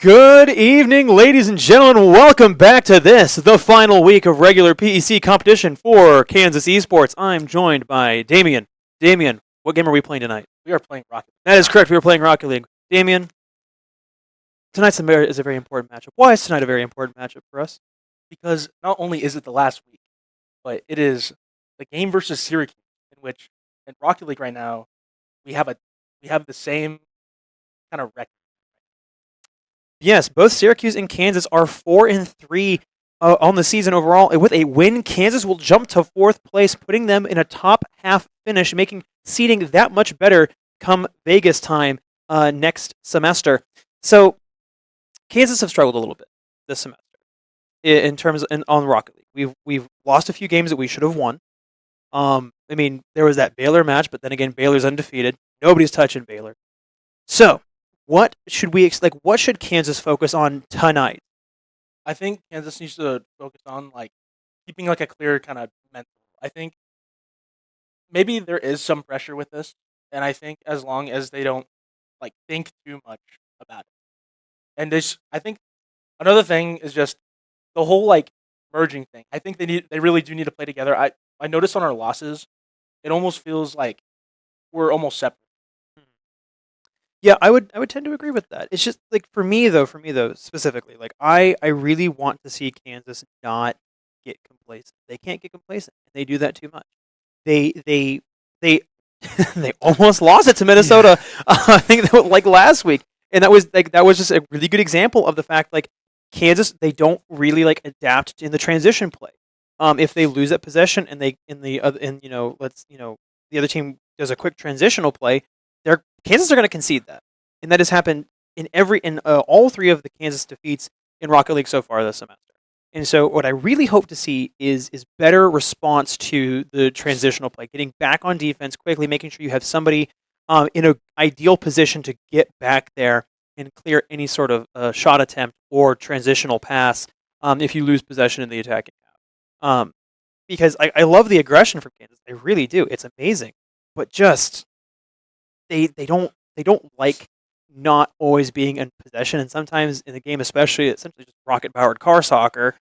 Good evening, ladies and gentlemen. Welcome back to the final week of regular PEC competition for Kansas Esports. I'm joined by Damien. Damien, what game are we playing tonight? We are playing Rocket League. That is correct. We are playing Rocket League. Damien, tonight's is a very important matchup. Why is tonight a very important matchup for us? Because not only is it the last week, but it is the game versus Syracuse, in which in Rocket League right now we have the same kind of record. Yes, both Syracuse and Kansas are 4-3 on the season overall. With a win, Kansas will jump to fourth place, putting them in a top half finish, making seeding that much better come Vegas time next semester. So Kansas have struggled a little bit this semester in terms on Rocket League. We've lost a few games that we should have won. There was that Baylor match, but then again, Baylor's undefeated. Nobody's touching Baylor. So what should what should Kansas focus on tonight? I think Kansas needs to focus on keeping a clear kind of mental. I think maybe there is some pressure with this, and I think as long as they don't think too much about it. And I think another thing is just the whole merging thing. I think they really do need to play together. I noticed on our losses, it almost feels like we're almost separate. Yeah, I would tend to agree with that. It's just for me though, specifically, I really want to see Kansas not get complacent. They can't get complacent. They do that too much. They they almost lost it to Minnesota. Yeah. I think last week, and that was just a really good example of the fact Kansas, they don't really adapt in the transition play. If they lose that possession and the other team does a quick transitional play, Kansas are going to concede that, and that has happened in all three of the Kansas defeats in Rocket League so far this semester. And so, what I really hope to see is better response to the transitional play, getting back on defense quickly, making sure you have somebody in an ideal position to get back there and clear any sort of shot attempt or transitional pass if you lose possession in the attacking half. Because I love the aggression from Kansas, I really do. It's amazing, but just they don't like not always being in possession, and sometimes in the game, especially essentially just rocket powered car soccer,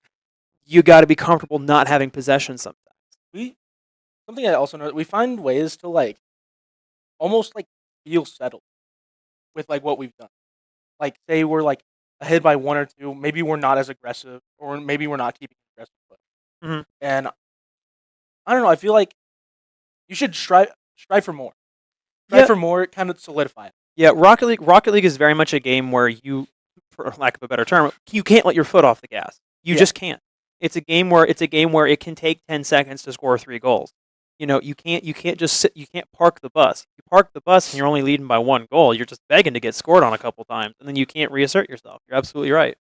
you got to be comfortable not having possession sometimes. Something I also know, we find ways to almost feel settled with what we've done. Say we're ahead by one or two, maybe we're not as aggressive, or maybe we're not keeping aggressive push. Mm-hmm. And I don't know, I feel like you should strive for more. For more, kind of solidify it. Yeah, Rocket League is very much a game where you, for lack of a better term, you can't let your foot off the gas. You just can't. It's a game where it can take 10 seconds to score 3 goals. You can't just sit. You can't park the bus. You park the bus and you're only leading by 1 goal. You're just begging to get scored on a couple times, and then you can't reassert yourself. You're absolutely right.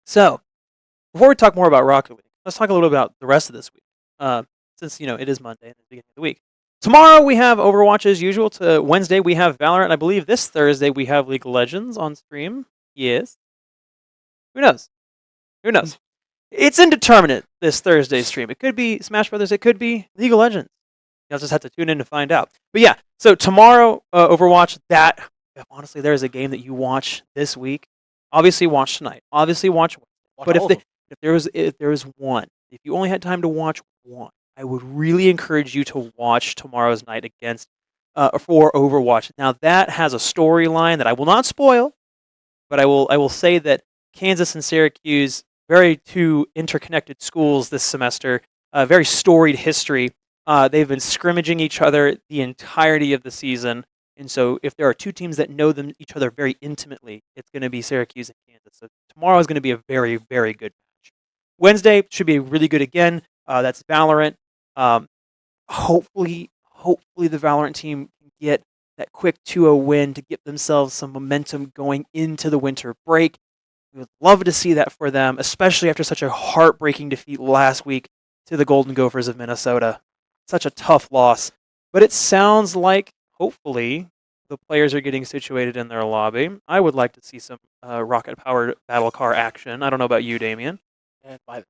So, before we talk more about Rocket League, let's talk a little about the rest of this week. Since it is Monday and the beginning of the week. Tomorrow we have Overwatch as usual. To Wednesday we have Valorant. And I believe this Thursday we have League of Legends on stream. Yes. Who knows? It's indeterminate, this Thursday stream. It could be Smash Brothers. It could be League of Legends. You'll just have to tune in to find out. But yeah, so tomorrow, Overwatch, honestly, there is a game that you watch this week. Obviously watch tonight. Obviously watch. But if there was one, if you only had time to watch one, I would really encourage you to watch tomorrow's night against for Overwatch. Now that has a storyline that I will not spoil, but I will say that Kansas and Syracuse, very two interconnected schools this semester, very storied history. They've been scrimmaging each other the entirety of the season, and so if there are two teams that know each other very intimately, it's going to be Syracuse and Kansas. So tomorrow is going to be a very, very good match. Wednesday should be really good again. That's Valorant. Hopefully the Valorant team can get that quick 2-0 win to get themselves some momentum going into the winter break. We would love to see that for them, especially after such a heartbreaking defeat last week to the Golden Gophers of Minnesota. Such a tough loss. But it sounds like, hopefully, the players are getting situated in their lobby. I would like to see some rocket-powered battle car action. I don't know about you, Damien. And by the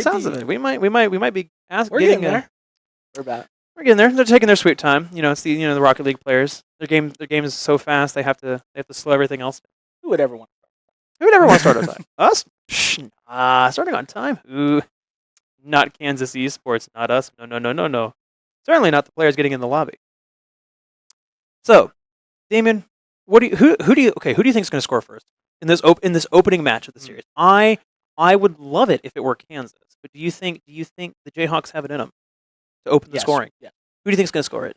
sounds of it, we might be We're getting there. We're getting there. They're taking their sweet time. It's the Rocket League players. Their game is so fast. They have to slow everything else down. would ever want? Who would ever want to start on time? Us? Psh, nah, starting on time? Ooh, not Kansas Esports, not us. No, no, no, no, no. Certainly not the players getting in the lobby. So, Damien, who do you think is going to score first in this opening match of the series? I would love it if it were Kansas, but do you think the Jayhawks have it in them to open the scoring? Yeah. Who do you think is going to score it?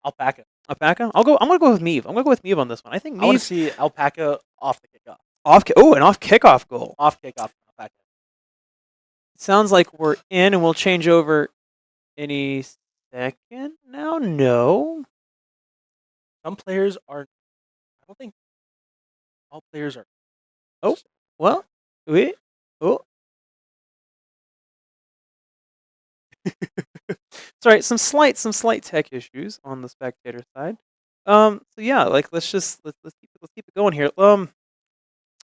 Alpaca. Alpaca? I'm going to go with Meave. I'm going to go with Meave on this one. I think Meave. I want to see Alpaca off the kickoff. An off kickoff goal. Off kickoff. Alpaca. Sounds like we're in, and we'll change over any second now. No. Some players are. I don't think all players are. Oh, well, wait. Oh. Sorry, some slight tech issues on the spectator side. So yeah, like let's keep it going here.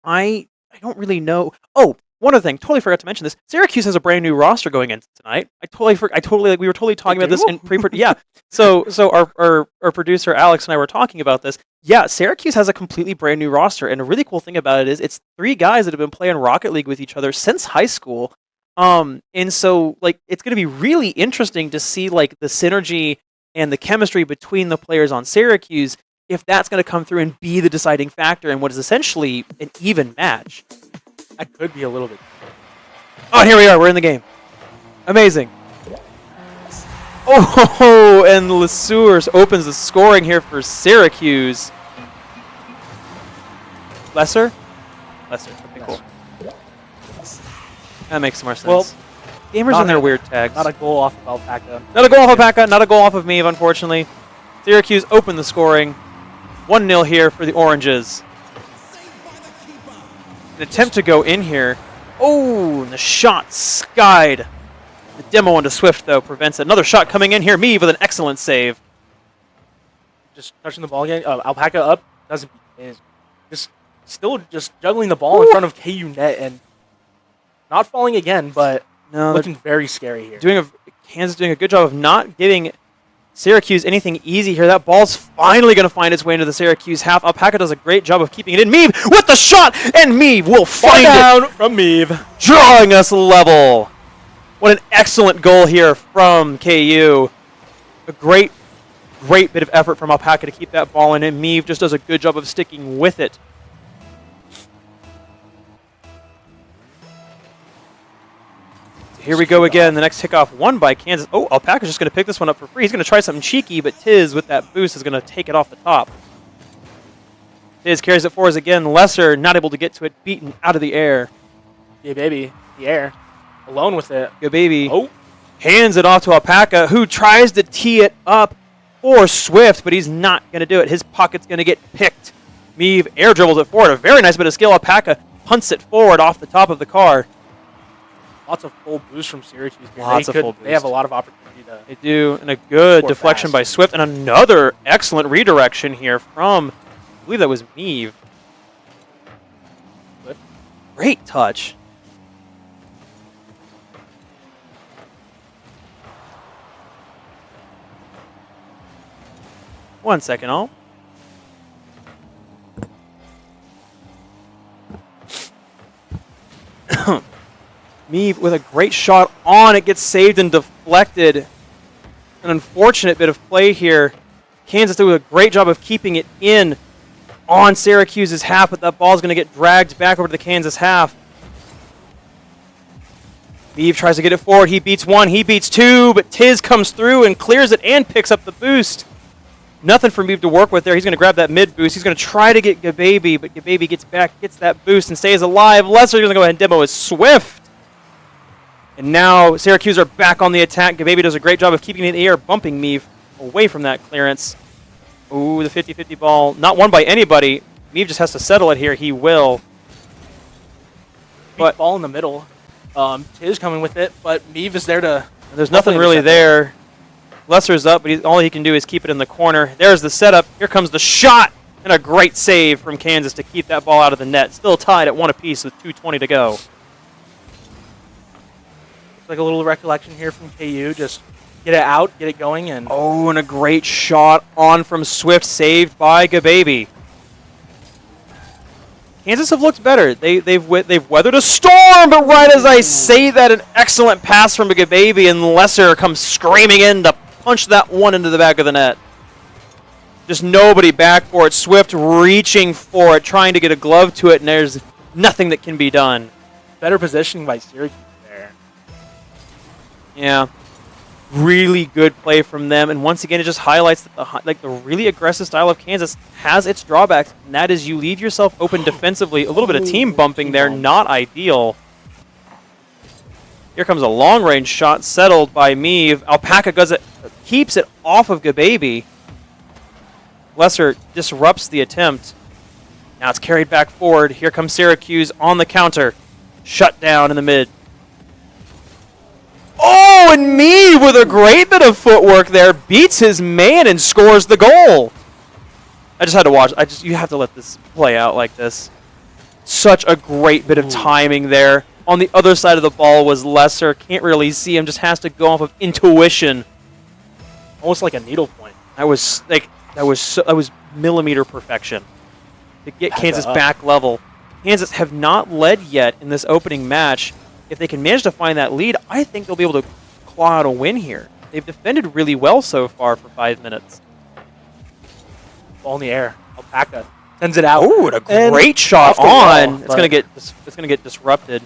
I don't really know. Oh, one other thing, totally forgot to mention this. Syracuse has a brand new roster going into tonight. We were totally talking about this in yeah. So our producer Alex and I were talking about this. Yeah, Syracuse has a completely brand new roster, and a really cool thing about it is it's 3 guys that have been playing Rocket League with each other since high school. And so like it's going to be really interesting to see like the synergy and the chemistry between the players on Syracuse, if that's going to come through and be the deciding factor in what is essentially an even match. That could be a little bit. Oh, and here we are. We're in the game. Amazing. Oh, and Lesures opens the scoring here for Syracuse. Lesser? Okay, cool. That makes more sense. Well, gamers and their weird tags. Not a goal off of Alpaca. Not a goal off Alpaca. Not a goal off of Meave, unfortunately. Syracuse opened the scoring. 1-0 here for the Oranges. An attempt to go in here. Oh, and the shot skied. The demo onto Swift, though, prevents it. Another shot coming in here. Meave with an excellent save. Just touching the ball again. Alpaca up. Doesn't just still just juggling the ball in front of KU net and not falling again, but looking very scary here. Kansas doing a good job of not giving Syracuse anything easy here. That ball's finally going to find its way into the Syracuse half. Alpaca does a great job of keeping it in. Meave with the shot, and Meave will find it from Meave, drawing us level. What an excellent goal here from KU. A great bit of effort from Alpaca to keep that ball in, and Meave just does a good job of sticking with it. Here we go again. The next kickoff won by Kansas. Oh, Alpaca's just going to pick this one up for free. He's going to try something cheeky, but Tiz with that boost is going to take it off the top. Tiz carries it forwards again. Lesser not able to get to it, beaten out of the air. Yeah, baby. The air. Alone with it. Good baby. Oh. Hands it off to Alpaca, who tries to tee it up for Swift, but he's not going to do it. His pocket's going to get picked. Meave air dribbles it forward. A very nice bit of skill. Alpaca punts it forward off the top of the car. Lots of full boost from Syracuse. They have a lot of opportunity to. They do, and a good deflection by Swift, and another excellent redirection here from, I believe that was Meave. Good. Great touch. One second, all. Meave with a great shot on. It gets saved and deflected. An unfortunate bit of play here. Kansas did a great job of keeping it in on Syracuse's half, but that ball's going to get dragged back over to the Kansas half. Meave tries to get it forward. He beats one. He beats two, but Tiz comes through and clears it and picks up the boost. Nothing for Meave to work with there. He's going to grab that mid boost. He's going to try to get Gababy, but Gababy gets back, gets that boost, and stays alive. Lesser is going to go ahead and demo is Swift. And now Syracuse are back on the attack. Gababy does a great job of keeping it in the air, bumping Meave away from that clearance. Ooh, the 50-50 ball. Not won by anybody. Meave just has to settle it here. He will. But ball in the middle. Tiz coming with it, but Meave is there to... There's nothing really there. Lesser's up, but all he can do is keep it in the corner. There's the setup. Here comes the shot. And a great save from Kansas to keep that ball out of the net. Still tied at 1 apiece with 2:20 to go. Like a little recollection here from KU. Just get it out, get it going, and... Oh, and a great shot on from Swift, saved by Gababy. Kansas have looked better. They've weathered a storm, but right as I say that, an excellent pass from Gababy, and Lesser comes screaming in to punch that one into the back of the net. Just nobody back for it. Swift reaching for it, trying to get a glove to it, and there's nothing that can be done. Better positioning by Syracuse there. Yeah. Really good play from them, and once again, it just highlights that the really aggressive style of Kansas has its drawbacks, and that is you leave yourself open defensively. A little bit of team bumping there, not ideal. Here comes a long-range shot settled by Meave. Alpaca keeps it off of Gababy. Lesser disrupts the attempt. Now it's carried back forward. Here comes Syracuse on the counter. Shut down in the mid. Oh, and Meave with a great bit of footwork there beats his man and scores the goal. I just had to watch. You have to let this play out like this. Such a great bit of timing there. On the other side of the ball was Lesser. Can't really see him. Just has to go off of intuition. Almost like a needle point. That was millimeter perfection to get Kansas back level. Kansas have not led yet in this opening match. If they can manage to find that lead, I think they'll be able to claw out a win here. They've defended really well so far for 5 minutes. Ball in the air. Alpaca sends it out. Ooh, and a great shot on. It's gonna get disrupted.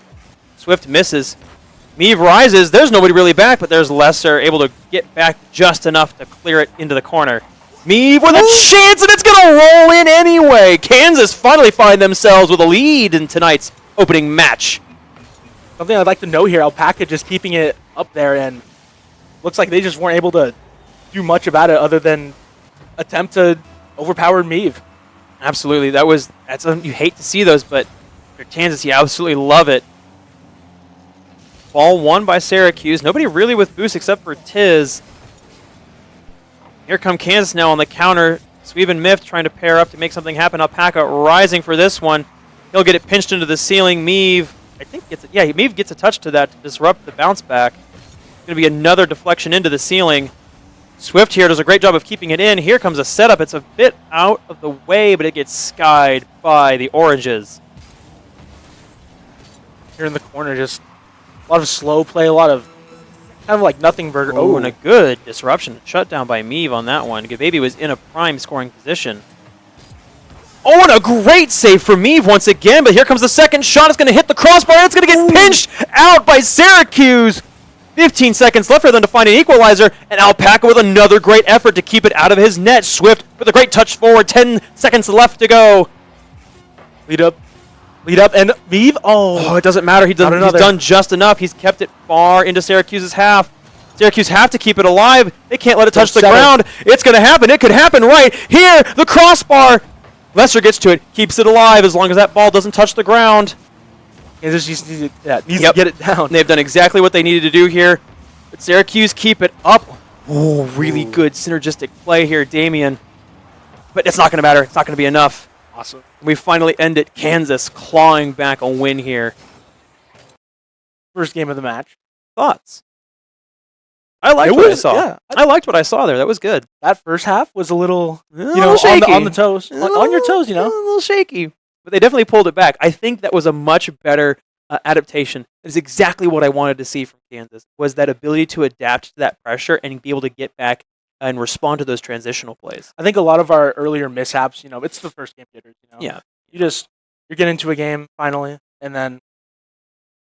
Swift misses. Meave rises. There's nobody really back, but there's Lesser able to get back just enough to clear it into the corner. Meave with a chance, and it's gonna roll in anyway. Kansas finally find themselves with a lead in tonight's opening match. Something I'd like to know here, Alpaca just keeping it up there, and looks like they just weren't able to do much about it other than attempt to overpower Meave. Absolutely, that's you hate to see those, but for Kansas, you absolutely love it. Ball won by Syracuse. Nobody really with boost except for Tiz. Here come Kansas now on the counter. Sweeve and Miff trying to pair up to make something happen. Alpaca rising for this one. He'll get it pinched into the ceiling. Meave, I think Meave gets a touch to that to disrupt the bounce back. It's going to be another deflection into the ceiling. Swift here does a great job of keeping it in. Here comes a setup. It's a bit out of the way, but it gets skied by the Oranges. Here in the corner, just a lot of slow play, a lot of kind of like nothing burger. Oh, and a good disruption. Shut down by Meave on that one. Gababy was in a prime scoring position. Oh, and a great save for Meave once again, but here comes the second shot. It's going to hit the crossbar, and it's going to get pinched out by Syracuse. 15 seconds left for them to find an equalizer, and Alpaca with another great effort to keep it out of his net. Swift with a great touch forward. 10 seconds left to go. Lead up, and Meave. Oh, it doesn't matter. He's done just enough. He's kept it far into Syracuse's half. Syracuse have to keep it alive. They can't let it touch the ground. It's going to happen. It could happen right here. The crossbar. Lesser gets to it, keeps it alive as long as that ball doesn't touch the ground. Kansas just needs to get it down. They've done exactly what they needed to do here. But Syracuse keep it up. Oh, really good synergistic play here, Damien. But it's not going to matter. It's not going to be enough. Awesome. We finally end it. Kansas clawing back a win here. First game of the match. Thoughts? I liked what I saw. Yeah, I liked what I saw there. That was good. That first half was a little, shaky. on the toes. On your toes, A little shaky. But they definitely pulled it back. I think that was a much better adaptation. It's exactly what I wanted to see from Kansas, was that ability to adapt to that pressure and be able to get back and respond to those transitional plays. I think a lot of our earlier mishaps, it's the first game jitters, Yeah. You're getting into a game finally, and then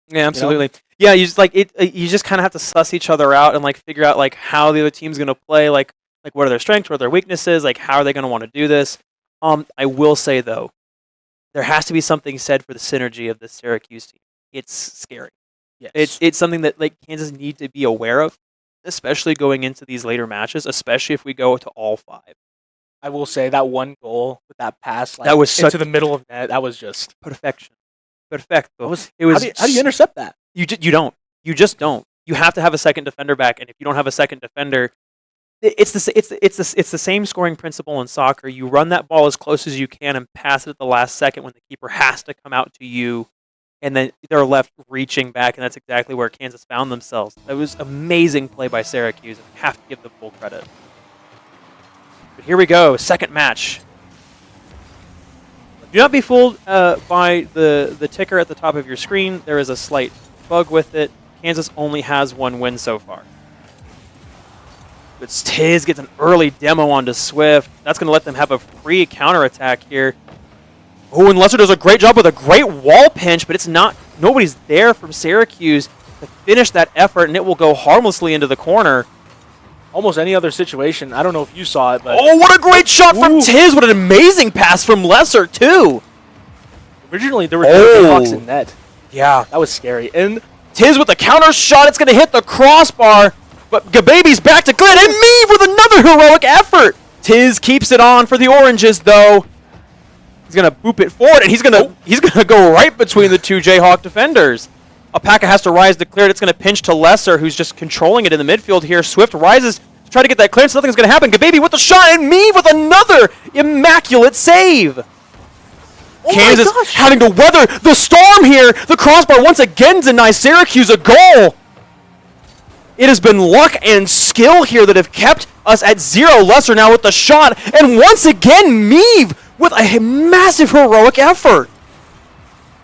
yeah, absolutely. Yeah, you just you just kind of have to suss each other out and figure out how the other team's going to play, like what are their strengths, what are their weaknesses, how are they going to want to do this. I will say though, there has to be something said for the synergy of the Syracuse team. It's scary. Yes. It's something that Kansas need to be aware of, especially going into these later matches, especially if we go to all 5. I will say that one goal with that pass that was into the middle of net, that was just perfection. Perfecto. How do you intercept that? You don't. You just don't. You have to have a second defender back, and if you don't have a second defender, it's the same scoring principle in soccer. You run that ball as close as you can and pass it at the last second when the keeper has to come out to you, and then they're left reaching back, and that's exactly where Kansas found themselves. That was amazing play by Syracuse, and have to give them full credit. But here we go, second match. Do not be fooled by the ticker at the top of your screen. There is a slight bug with it. Kansas only has 1 win so far. But Tiz gets an early demo onto Swift. That's going to let them have a free counterattack here. Oh, and Lesser does a great job with a great wall pinch, but it's not. Nobody's there from Syracuse to finish that effort, and it will go harmlessly into the corner. Almost any other situation. I don't know if you saw it, but Oh, what a great shot from Tiz! What an amazing pass from Lesser, too! Originally, there were no Hawks in net. Yeah. That was scary. And Tiz with the counter shot. It's going to hit the crossbar. But Gababy's back to Glenn, and Meave with another heroic effort. Tiz keeps it on for the Oranges, though. He's going to boop it forward, and he's going to go right between the 2 Jayhawk defenders. Alpaca has to rise to clear it. It's going to pinch to Lesser, who's just controlling it in the midfield here. Swift rises to try to get that clearance. Nothing's going to happen. Gababy with the shot, and Meave with another immaculate save. oh Kansas my gosh. having to weather the storm here. The crossbar once again denies Syracuse a goal. It has been luck and skill here that have kept us at 0. Lesser now with the shot. And once again, Meave with a massive heroic effort.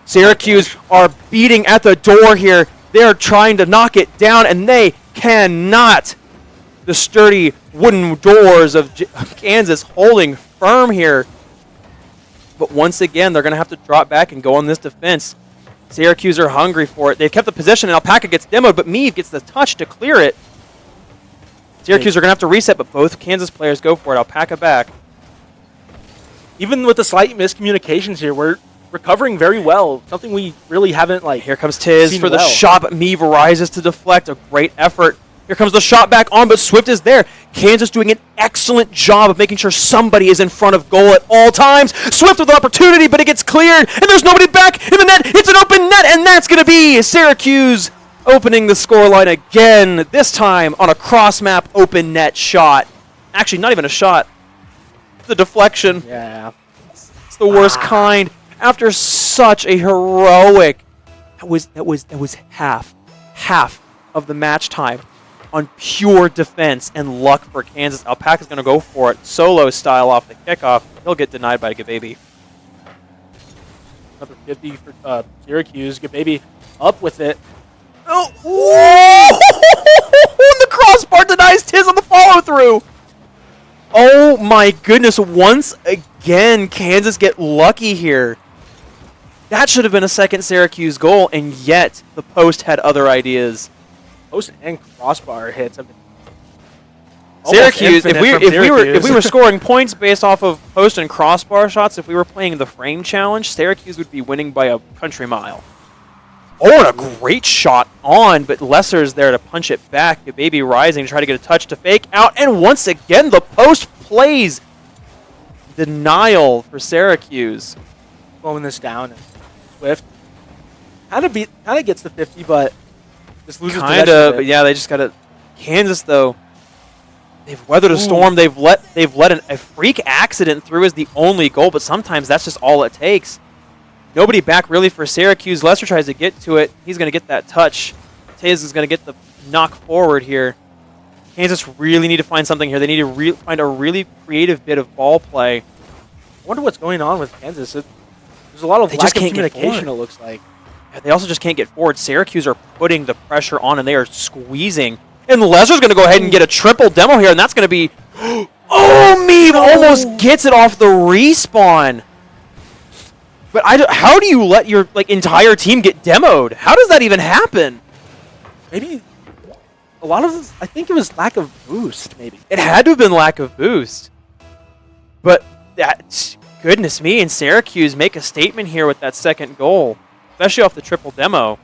Syracuse are beating at the door here. They're trying to knock it down, and they cannot. The sturdy wooden doors of Kansas holding firm here. But once again, they're going to have to drop back and go on this defense. Syracuse are hungry for it. They've kept the possession, and Alpaca gets demoed, but Meave gets the touch to clear it. Syracuse are going to have to reset, but both Kansas players go for it. Alpaca back. even with the slight miscommunications here, we're recovering very well. Something we really haven't, like, Here comes Tiz seen for the well. shot, but Meave rises to deflect. A great effort. Here comes the shot back on, but Swift is there. Kansas doing an excellent job of making sure somebody is in front of goal at all times. Swift with an opportunity, but it gets cleared, and there's nobody back in the net. It's an open net, and that's going to be Syracuse opening the scoreline again, this time on a cross-map open net shot. Actually, not even a shot. The deflection. Yeah. It's the worst kind. After such a heroic, that was half of the match time on pure defense and luck for Kansas. Alpaca's going to go for it solo style off the kickoff. He'll get denied by Gababy. Another 50 for Syracuse. Gababy up with it. Oh, the crossbar denies Tiz on the follow through. Oh my goodness! Once again, Kansas get lucky here. That should have been a second Syracuse goal, and yet the post had other ideas. Post and crossbar hits have been Syracuse, if we were Syracuse. scoring points based off of post and crossbar shots, if we were playing the frame challenge, Syracuse would be winning by a country mile. Oh, and a great shot on, but Lesser's there to punch it back. Gababy rising to try to get a touch to fake out, and once again the post plays. Denial for Syracuse. slowing this down. And Swift kind of gets the 50, but just loses Kind possession of, it. but yeah, they just got to. Kansas though, they've weathered a storm. They've let a freak accident through as the only goal, but sometimes that's just all it takes. Nobody back really for Syracuse. Lesser tries to get to it. He's going to get that touch. Taze is going to get the knock forward here. Kansas really need to find something here. They need to find a really creative bit of ball play. I wonder what's going on with Kansas. There's a lot of They lack just of can't get communication, it forward. looks like. They also just can't get forward. Syracuse are putting the pressure on, and they are squeezing. And Lesser's going to go ahead and get a triple demo here, and that's going to be... Oh, Meave almost gets it off the respawn. But how do you let your entire team get demoed? How does that even happen? Maybe a lot of I think it was lack of boost, maybe. It had to have been lack of boost. But goodness me, and Syracuse make a statement here with that second goal, especially off the triple demo.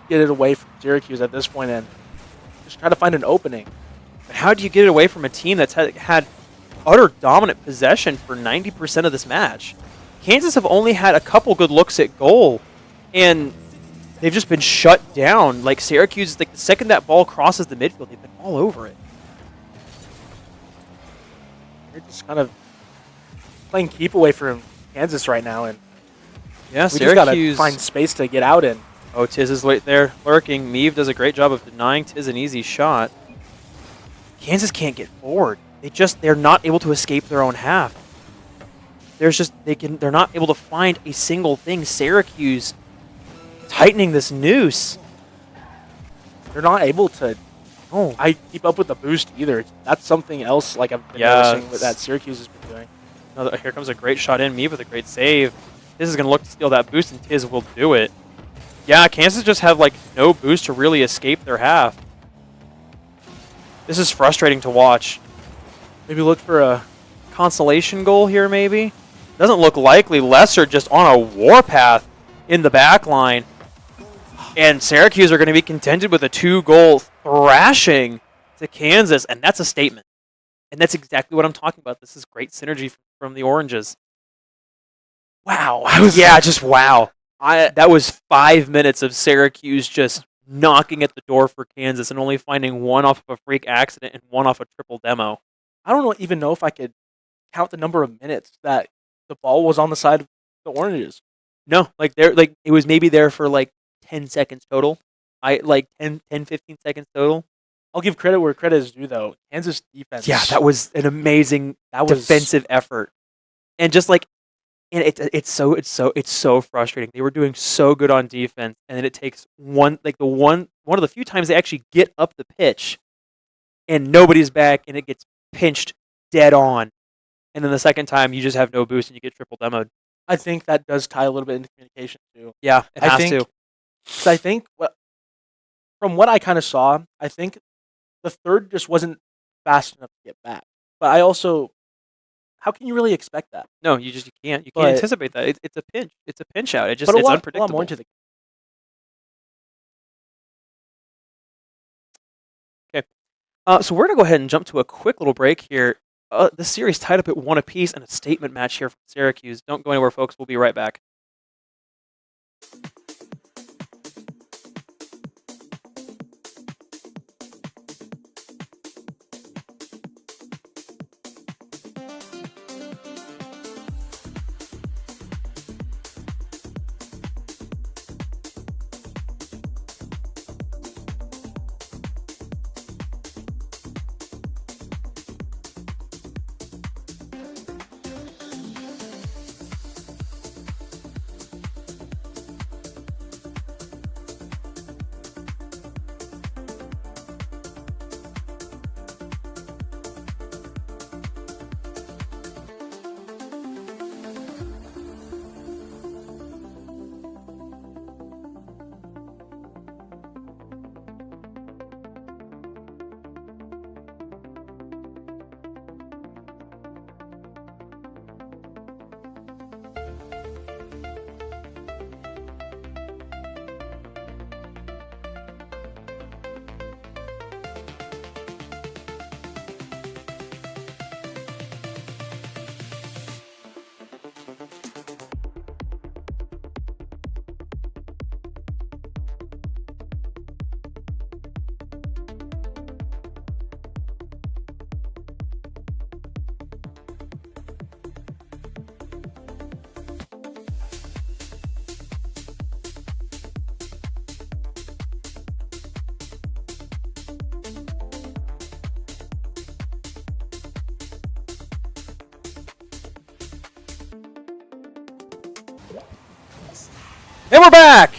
Get it away from Syracuse at this point and just try to find an opening. But how do you get it away from a team that's had utter dominant possession for 90% of this match? Kansas have only had a couple good looks at goal, and they've just been shut down. Like Syracuse, the second that ball crosses the midfield, they've been all over it. They're just kind of playing keep away from Kansas right now, and Yeah, we just gotta Syracuse. find space to get out in. Oh, Tiz is right there lurking. Meave does a great job of denying Tiz an easy shot. Kansas can't get forward. They're not able to escape their own half. they're not able to find a single thing. Syracuse tightening this noose. They're not able to Oh, keep up with the boost either. That's something else like I've been noticing that Syracuse has been doing. here comes a great shot in. Meave with a great save. Tiz is going to look to steal that boost, and Tiz will do it. Yeah, Kansas just have like no boost to really escape their half. This is frustrating to watch. Maybe look for a Consolation goal here, maybe? Doesn't look likely. Lesser just on a warpath in the back line. And Syracuse are going to be contented with a 2-goal thrashing to Kansas, and that's a statement. And that's exactly what I'm talking about. This is great synergy from the Oranges. Wow. Yeah, just wow. That was 5 minutes of Syracuse just knocking at the door for Kansas and only finding one off of a freak accident and one off a triple demo. I don't even know if I could count the number of minutes that the ball was on the side of the Oranges. No, it was maybe there for like 10 seconds total. 10, 15 seconds total. I'll give credit where credit is due, though. Kansas defense. Yeah, that was an amazing defensive effort. And just like, and it's so frustrating. They were doing so good on defense, and then it takes one of the few times they actually get up the pitch, and nobody's back, and it gets pinched dead on. And then the second time, you just have no boost, and you get triple demoed. I think that does tie a little bit into communication too. Yeah, it has to. So I think from what I kind of saw, I think the third just wasn't fast enough to get back. But I also, how can you really expect that? No, you can't. You can't anticipate that. It's a pinch. It's a pinch out. It's unpredictable. A lot more into the Okay. So we're gonna go ahead and jump to a quick little break here. The series tied up at 1 apiece and a statement match here from Syracuse. Don't go anywhere, folks. We'll be right back. And we're back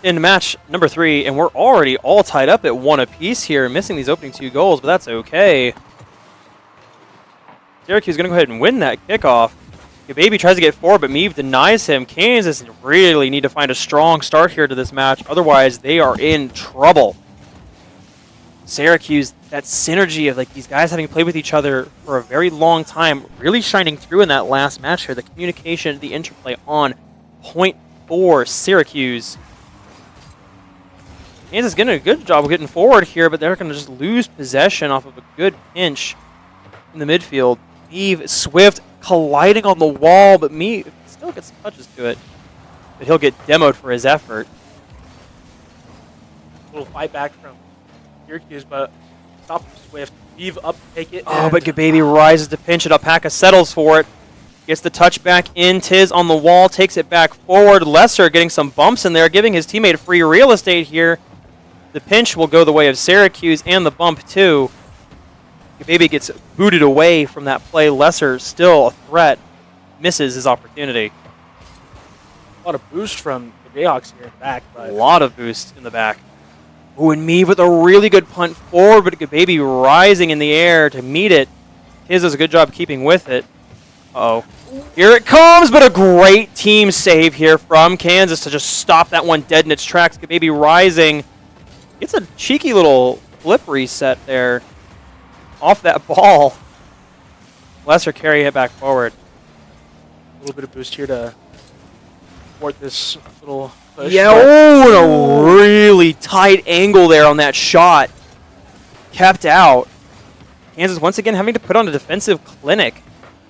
in match number 3, and we're already all tied up at 1 apiece here, missing these opening 2 goals, but that's okay. Syracuse is going to go ahead and win that kickoff. Baby tries to get forward, but Meave denies him. Kansas really need to find a strong start here to this match, otherwise they are in trouble. Syracuse, that synergy of these guys having played with each other for a very long time, really shining through in that last match here. The communication, the interplay on point for Syracuse. Kansas getting a good job of getting forward here, but they're going to just lose possession off of a good pinch in the midfield. Meave Swift colliding on the wall, but Meave still gets some touches to it. But he'll get demoed for his effort. A little fight back from Syracuse, but stop Swift. Meave up, take it. Oh, but Gababy rises to pinch it. Alpaca settles for it. Gets the touch back in. Tiz on the wall, takes it back forward. Lesser getting some bumps in there, giving his teammate free real estate here. The pinch will go the way of Syracuse, and the bump too. Gababy gets booted away from that play. Lesser still a threat. misses his opportunity. A lot of boost from the Jayhawks here in the back. A But lot of boost in the back. Ooh, and Meave with a really good punt forward, but Baby rising in the air to meet it. His does a good job keeping with it. Uh-oh. Here it comes, but a great team save here from Kansas to just stop that one dead in its tracks. Baby rising. It's a cheeky little flip reset there off that ball. Lesser carry it back forward. a little bit of boost here to support this little push. Yeah, and a really tight angle there on that shot. Kept out. Kansas once again having to put on a defensive clinic.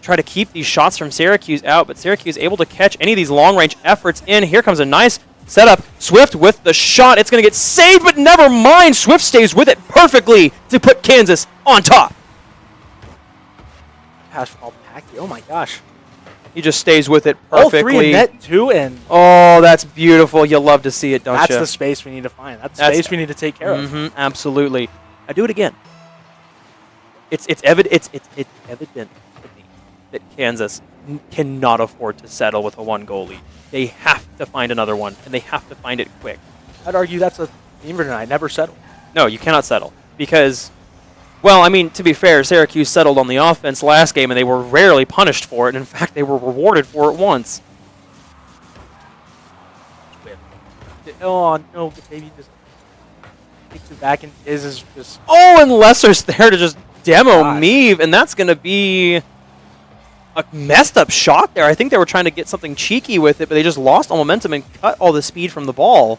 Try to keep these shots from Syracuse out, but Syracuse able to catch any of these long-range efforts in. Here comes a nice setup. Swift with the shot. It's going to get saved, but never mind. Swift stays with it perfectly to put Kansas on top. Pass from Alpaki. Oh my gosh. He just stays with it All perfectly. three in net too, and Oh, that's beautiful. You love to see it, don't that's you? the space we need to find. That's the space we need to take care of. Absolutely. I do it again. It's evident to me that Kansas cannot afford to settle with a one goal lead. They have to find another one, and they have to find it quick. I'd argue that's a theme for tonight. Never settle. No, you cannot settle because, well, I mean, to be fair, Syracuse settled on the offense last game, and they were rarely punished for it. And in fact, they were rewarded for it once. Oh no, the baby just takes it back, and is just Oh, and Lesser's there to just demo Gosh. Meave, and that's going to be a messed up shot there. I think they were trying to get something cheeky with it, but they just lost all momentum and cut all the speed from the ball.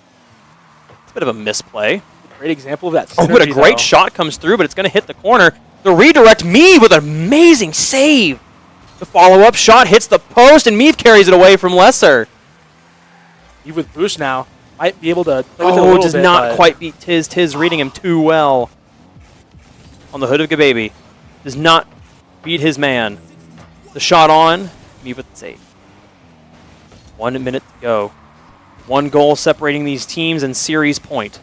It's a bit of a misplay. a great example of that. Oh, but a synergy, great though. shot comes through, but it's going to hit the corner. The redirect, Meave with an amazing save. The follow-up shot hits the post, and Meave carries it away from Lesser. He with boost now might be able to play with it a Oh, little does bit, not but quite beat Tiz. Tiz reading him too well. On the hood of Gababy. Does not beat his man. The shot on, Meave with the save. 1 minute to go. One goal separating these teams and series point.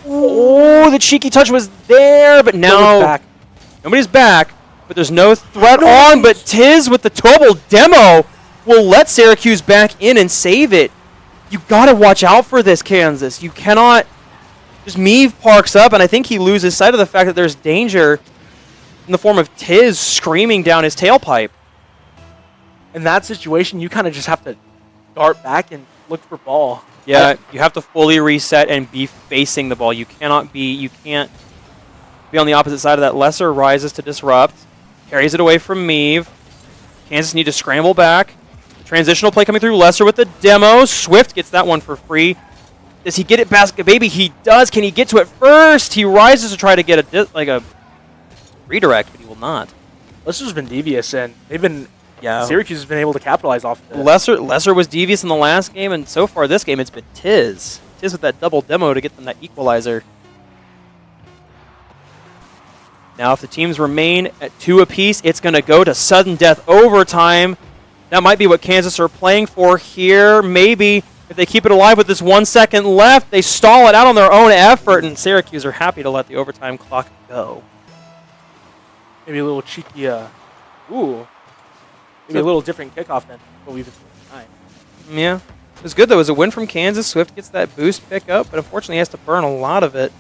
Oh, the cheeky touch was there, but now back. nobody's back. But there's no threat on, but Tiz with the double demo will let Syracuse back in and save it. You gotta watch out for this, Kansas. You cannot just Meave parks up, and I think he loses sight of the fact that there's danger in the form of Tiz screaming down his tailpipe. In that situation, you kind of just have to dart back and look for ball. Yeah, you have to fully reset and be facing the ball. You can't be on the opposite side of that. Lesser rises to disrupt, carries it away from Meave. Kansas need to scramble back. Transitional play coming through. Lesser with the demo. Swift gets that one for free. Does he get it past Baby? He does. Can he get to it first? He rises to try to get a redirect, but he will not. Lesser's been devious, and they've been Yeah. Syracuse has been able to capitalize off of it. Lesser was devious in the last game, and so far this game it's been Tiz. Tiz with that double demo to get them that equalizer. Now if the teams remain at 2 apiece, it's going to go to sudden death overtime. That might be what Kansas are playing for here. Maybe if they keep it alive with this 1 second left, they stall it out on their own effort, and Syracuse are happy to let the overtime clock go. Maybe a little cheeky, maybe a little different kickoff than what we've been seeing tonight. Yeah. It was good, though. It was a win from Kansas. Swift gets that boost pick up, but unfortunately he has to burn a lot of it.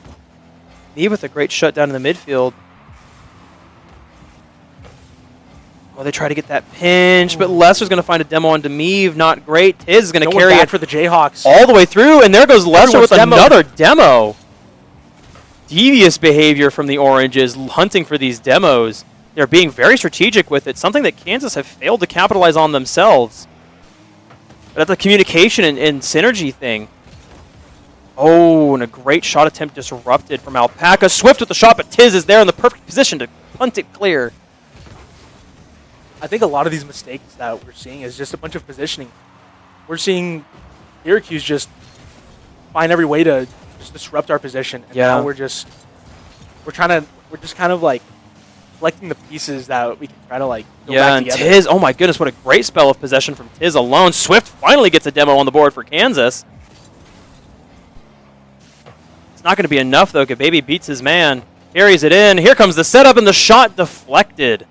Meave with a great shutdown in the midfield. Well, they try to get that pinch, but Lesser's going to find a demo onto Meave. Not great. Tiz is going to carry it for the Jayhawks. all the way through, and there goes Lesser with Everyone's another demo. Devious behavior from the Oranges, hunting for these demos. They're being very strategic with it, something that Kansas have failed to capitalize on themselves. But that's a communication and synergy thing. Oh, and a great shot attempt disrupted from Alpaca. Swift with the shot, but Tiz is there in the perfect position to punt it clear. I think a lot of these mistakes that we're seeing is just a bunch of positioning. We're seeing Syracuse just find every way to just disrupt our position, and now we're just kind of like collecting the pieces that we can try to like go back and together. Tiz, oh my goodness, what a great spell of possession from Tiz alone. Swift finally gets a demo on the board for Kansas. It's not going to be enough though. Gababy beats his man, carries it in. Here comes the setup, and the shot deflected.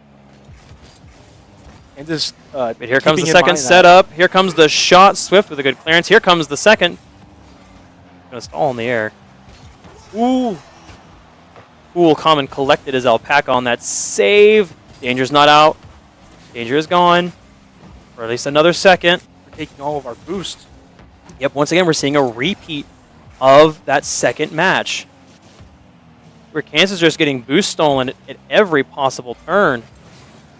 Kansas. But here comes the keeping in second mind that- setup. Here comes the shot. Swift with a good clearance. Here comes the second. Gonna stall in the air. Ooh. Cool, calm, and collected as Alpaca on that save. Danger's not out. Danger is gone. For at least another second. We're taking all of our boost. Yep, once again, we're seeing a repeat of that second match, where Kansas is just getting boost stolen at every possible turn.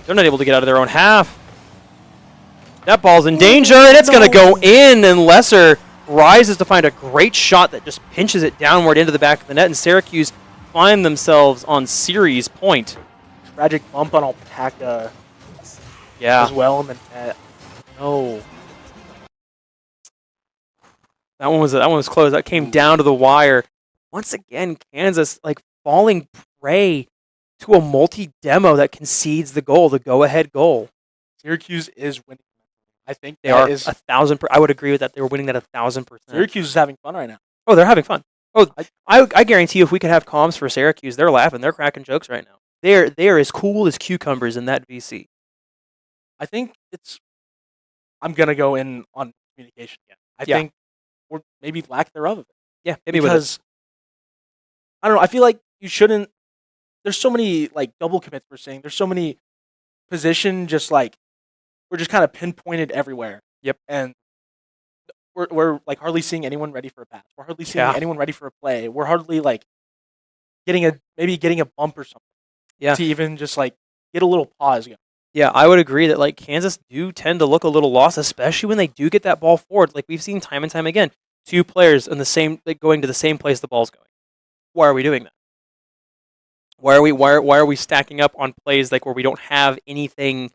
They're not able to get out of their own half. That ball's in danger, and it's going to go in, and Lesser rises to find a great shot that just pinches it downward into the back of the net, and Syracuse find themselves on series point. Tragic bump on Alpaca Yeah, as well in the net. No. that one was close. That came down to the wire. Once again, Kansas like falling prey to a multi-demo that concedes the goal, the go-ahead goal. Syracuse is winning. I think They are 1,000%. I would agree with that. They were winning that 1,000%. Syracuse is having fun right now. Oh, they're having fun. Oh, I guarantee you, if we could have comms for Syracuse, they're laughing. They're cracking jokes right now. They're as cool as cucumbers in that VC. I think it's. I'm gonna go in on communication again. I Yeah. think, or maybe lack thereof of it. Yeah, maybe with it. Because I don't know. I feel like you shouldn't. There's so many like double commits we're seeing. There's so many position just like we're just kind of pinpointed everywhere. Yep. And we're like hardly seeing anyone ready for a pass. We're hardly seeing Yeah. anyone ready for a play. We're hardly like getting a bump or something. Yeah. To even just like get a little pause going. Yeah, I would agree that like Kansas do tend to look a little lost, especially when they do get that ball forward. Like we've seen time and time again, two players in the same like going to the same place the ball's going. Why are we doing that? Why are we stacking up on plays like where we don't have anything?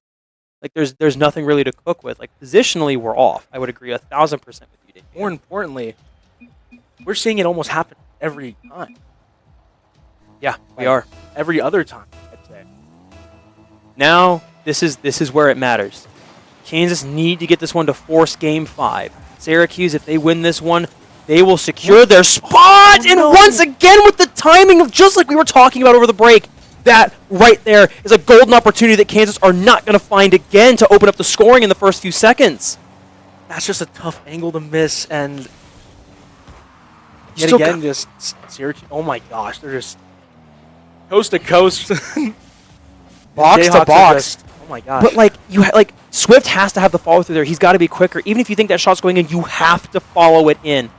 Like there's nothing really to cook with. Like positionally, we're off. I would agree 1,000% with you, Dave. More importantly, we're seeing it almost happen every time. Yeah, we Like, are. Every other time, I'd say. Now this is where it matters. Kansas need to get this one to force Game 5. Syracuse, if they win this one, they will secure their spot. And once again, with the timing of just like we were talking about over the break, that right there is a golden opportunity that Kansas are not going to find again to open up the scoring in the first few seconds. That's just a tough angle to miss, and yet Still again, just Syracuse. Oh my gosh, they're just coast to coast, Box to Jayhawks are box. just- oh my gosh! But like Swift has to have the follow through there. He's got to be quicker. Even if you think that shot's going in, you have to follow it in.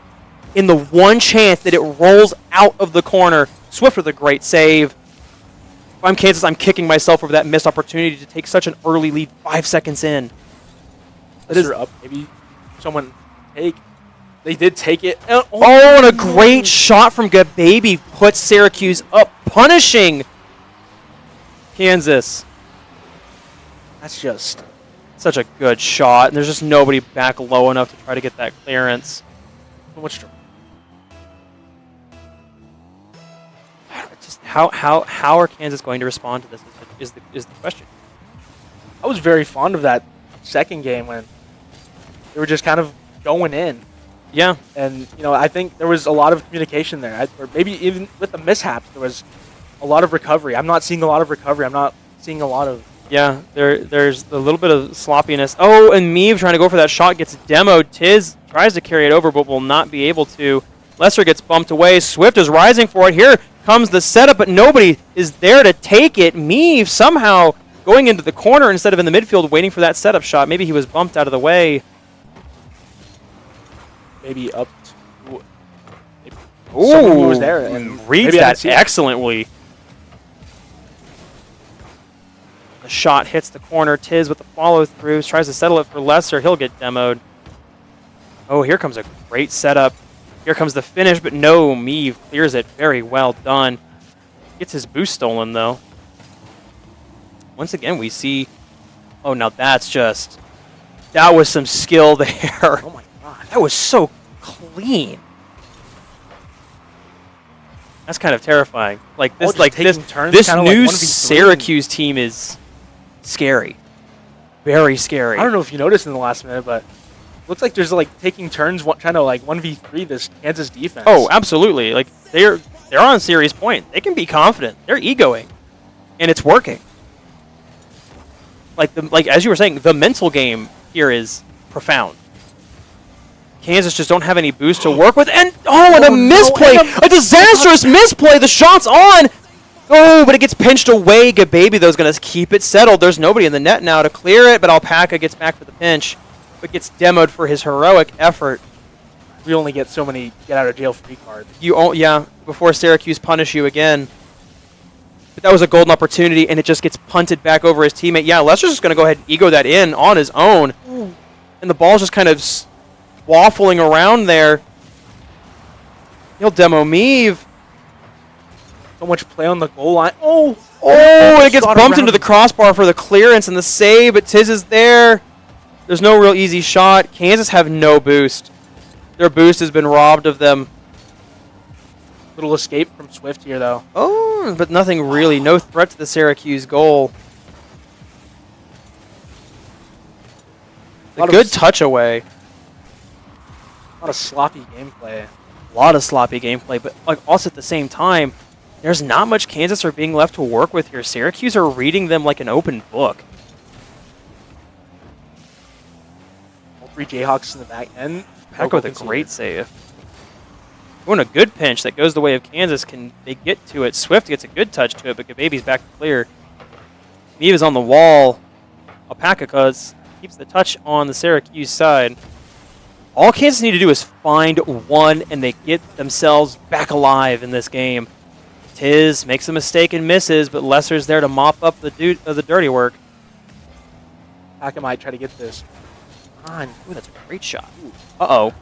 In the one chance that it rolls out of the corner, Swift with a great save. If I'm Kansas, I'm kicking myself over that missed opportunity to take such an early lead 5 seconds in. They're up. Maybe someone take. They did take it. Oh, and a great shot from Gababy puts Syracuse up, punishing Kansas. That's just Such a good shot, and there's just nobody back low enough to try to get that clearance. so much trouble. Just how are Kansas going to respond to this is the question. I was very fond of that second game when they were just kind of going in. Yeah, And, I think there was a lot of communication there. Or maybe even with the mishaps, there was a lot of recovery. I'm not seeing a lot of recovery. I'm not seeing a lot of... yeah. There's a little bit of sloppiness. Oh, and Meave trying to go for that shot gets demoed. Tiz tries to carry it over, but will not be able to. Lesser gets bumped away. Swift is rising for it. Here comes the setup, but nobody is there to take it. Meave somehow going into the corner instead of in the midfield waiting for that setup shot. Maybe he was bumped out of the way. Maybe up to... someone who was there. And reads maybe I that didn't see it. excellently. The shot hits the corner. Tiz with the follow through tries to settle it for Lesser. He'll get demoed. Oh, here comes a great setup. Here comes the finish, but no, Meave clears it. Very well done. Gets his boost stolen, though. Once again, we see... oh, now that's just... that was some skill there. Oh my god. That was so clean. That's kind of terrifying. Like All this, just like taking this, turns, this kinda like new 1v3. Syracuse team is scary, very scary. I don't know if you noticed in the last minute, but looks like there's like taking turns trying to like 1v3 this Kansas defense. Oh, absolutely. Like they're on series point. They can be confident. They're egoing, and it's working. like as you were saying, the mental game here is profound. Kansas just don't have any boost to work with, and and a misplay, a disastrous misplay. The shot's on. Oh, but it gets pinched away. Gababy, though, is going to keep it settled. There's nobody in the net now to clear it, but Alpaca gets back for the pinch, but gets demoed for his heroic effort. We only get so many get-out-of-jail-free cards. Before Syracuse punish you again. But that was a golden opportunity, and it just gets punted back over his teammate. Yeah, Lester's just going to go ahead and ego that in on his own. Ooh. And the ball's just kind of waffling around there. He'll demo Meave. So much play on the goal line. Oh, and it gets bumped into the crossbar for the clearance and the save, but Tiz is there. There's no real easy shot. Kansas have no boost. Their boost has been robbed of them. Little escape from Swift here, though. Oh, but nothing really. No threat to the Syracuse goal. A good touch away. A lot of sloppy gameplay. A lot of sloppy gameplay, but like also at the same time, there's not much Kansas are being left to work with here. Syracuse are reading them like an open book. All 3 Jayhawks in the back end. Pack with a great save. When a good pinch that goes the way of Kansas, can they get to it? Swift gets a good touch to it, but Gababy's back to clear. Meave is on the wall. Alpaca keeps the touch on the Syracuse side. All Kansas need to do is find one, and they get themselves back alive in this game. Tiz makes a mistake and misses, but Lesser's there to mop up the dirty work. Alpaca might try to get this. Ooh, that's a great shot. Uh-oh.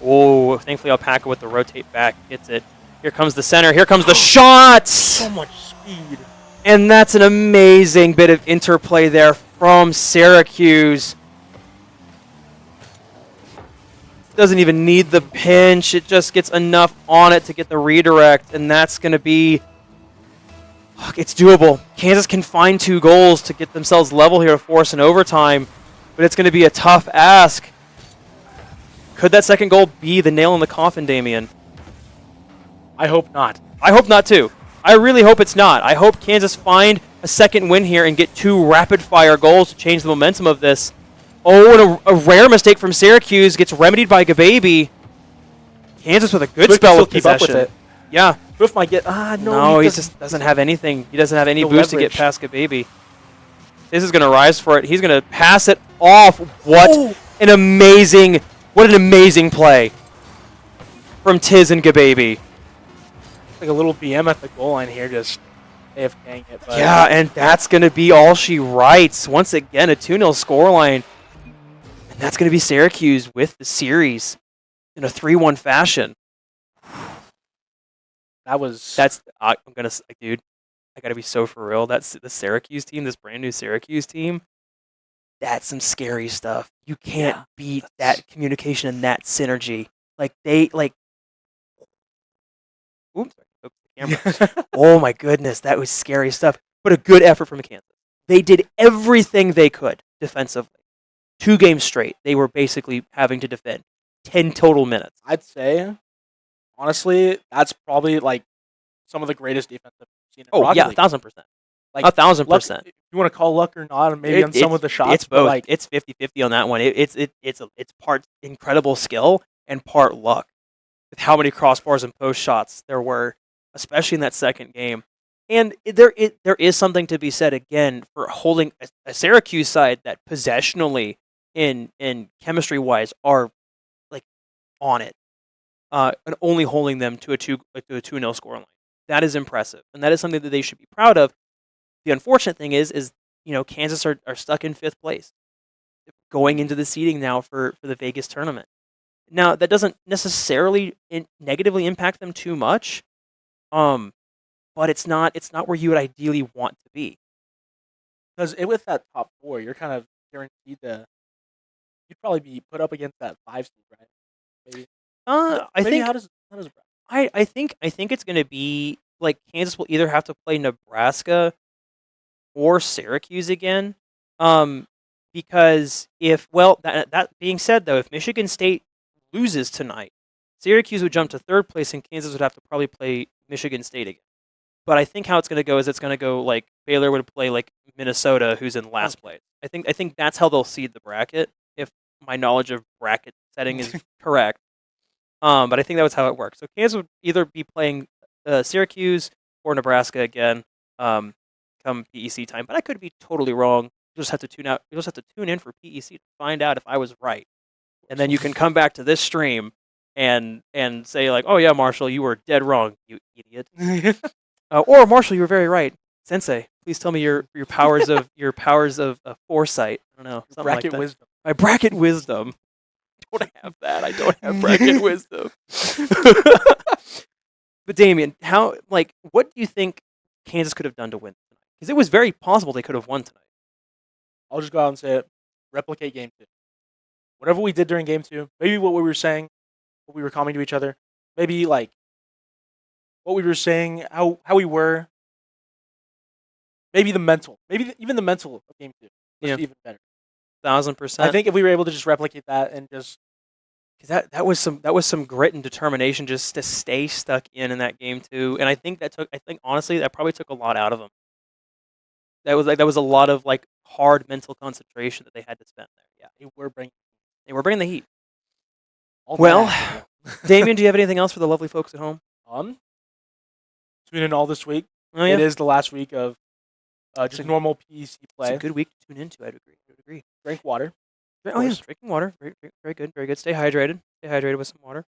Oh, thankfully Alpaca with the rotate back gets it. Here comes the center. Here comes the shot! So much speed. And that's an amazing bit of interplay there from Syracuse. Doesn't even need the pinch. It just gets enough on it to get the redirect, and that's going to be... It's doable. Kansas can find 2 goals to get themselves level here to force an overtime, but it's going to be a tough ask. Could that second goal be the nail in the coffin, Damien? I hope not. I hope not, too. I really hope it's not. I hope Kansas find a second win here and get 2 rapid-fire goals to change the momentum of this. Oh, and a rare mistake from Syracuse gets remedied by Gababy. Kansas with a good spell of possession. Keep up with it. Yeah. Swift might get... No, he just doesn't have anything. He doesn't have any boost to get past Gababy. This is going to rise for it. He's going to pass it off. What an amazing play from Tiz and Gababy. Like a little BM at the goal line here, just AFKing it. But yeah, and that's going to be all she writes. Once again, a 2-0 scoreline. And that's going to be Syracuse with the series in a 3-1 fashion. I'm gonna, dude, I gotta be so for real. That's the Syracuse team, this brand new Syracuse team. That's some scary stuff. You can't beat that communication and that synergy. Oops, the camera. Oh my goodness, that was scary stuff. But a good effort from Kansas. They did everything they could defensively. 2 games straight, they were basically having to defend 10 total minutes. I'd say, honestly, that's probably like some of the greatest defense I've seen in Rocket League. 1,000%. Like 1,000%. If you want to call luck or not, or maybe on some of the shots. It's both. Like, it's 50-50 on that one. It's part incredible skill and part luck. With how many crossbars and post shots there were, especially in that second game. And there is something to be said, again, for holding a Syracuse side that possessionally and chemistry-wise are like on it. And only holding them to a 2-0 scoreline. That is impressive, and that is something that they should be proud of. The unfortunate thing is Kansas are stuck in 5th place, going into the seeding now for the Vegas tournament. Now that doesn't necessarily negatively impact them too much, but it's not where you would ideally want to be. Because with that top 4, you're kind of guaranteed you'd probably be put up against that 5 seed, right? Maybe. I think how does it I think it's going to be like Kansas will either have to play Nebraska or Syracuse again. Because that being said, though, if Michigan State loses tonight, Syracuse would jump to 3rd place and Kansas would have to probably play Michigan State again. But I think how it's going to go is it's going to go like Baylor would play like Minnesota, who's in last place. I think that's how they'll seed the bracket, if my knowledge of bracket setting is correct. But I think that was how it works. So Kansas would either be playing Syracuse or Nebraska again, come PEC time. But I could be totally wrong. You just have to tune out. You just have to tune in for PEC to find out if I was right, and then you can come back to this stream and say like, "Oh yeah, Marshall, you were dead wrong, you idiot," or Marshall, you were very right. Sensei, please tell me your powers of foresight. I don't know, something bracket like that. wisdom. My bracket wisdom. I don't have that. I don't have bracket wisdom. But Damien, what do you think Kansas could have done to win tonight? Because it was very possible they could have won tonight. I'll just go out and say it. Replicate game 2. Whatever we did during game 2, maybe what we were saying, what we were commenting to each other, maybe like what we were saying, how we were, maybe the mental, even the mental of game 2 was even better. 1,000%. I think if we were able to just replicate that and just because that was some grit and determination just to stay stuck in that game 2, and I think honestly that probably took a lot out of them. That was a lot of like hard mental concentration that they had to spend there. Yeah, they were bringing the heat. Well, Damien, do you have anything else for the lovely folks at home? Tune in all this week. Oh, yeah? It is the last week of just normal PEC play. It's a good week to tune into. I'd agree. Drink water. Oh yeah, drinking water. Very, very good. Very good. Stay hydrated. Stay hydrated with some water.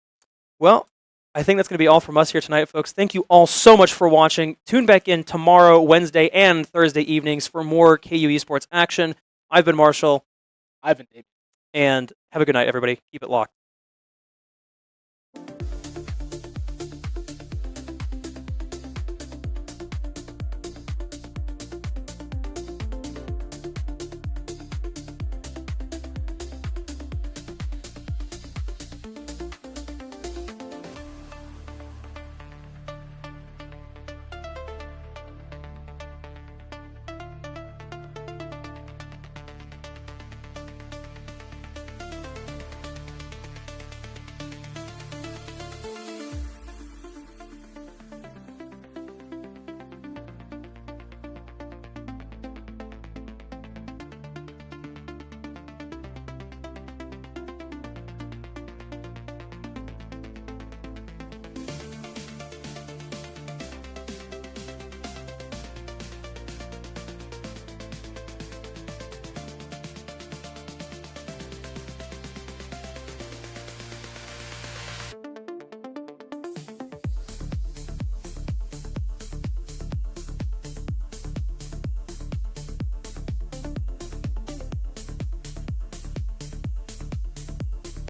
Well, I think that's going to be all from us here tonight, folks. Thank you all so much for watching. Tune back in tomorrow, Wednesday, and Thursday evenings for more KU Esports action. I've been Marshall. I've been David. And have a good night, everybody. Keep it locked.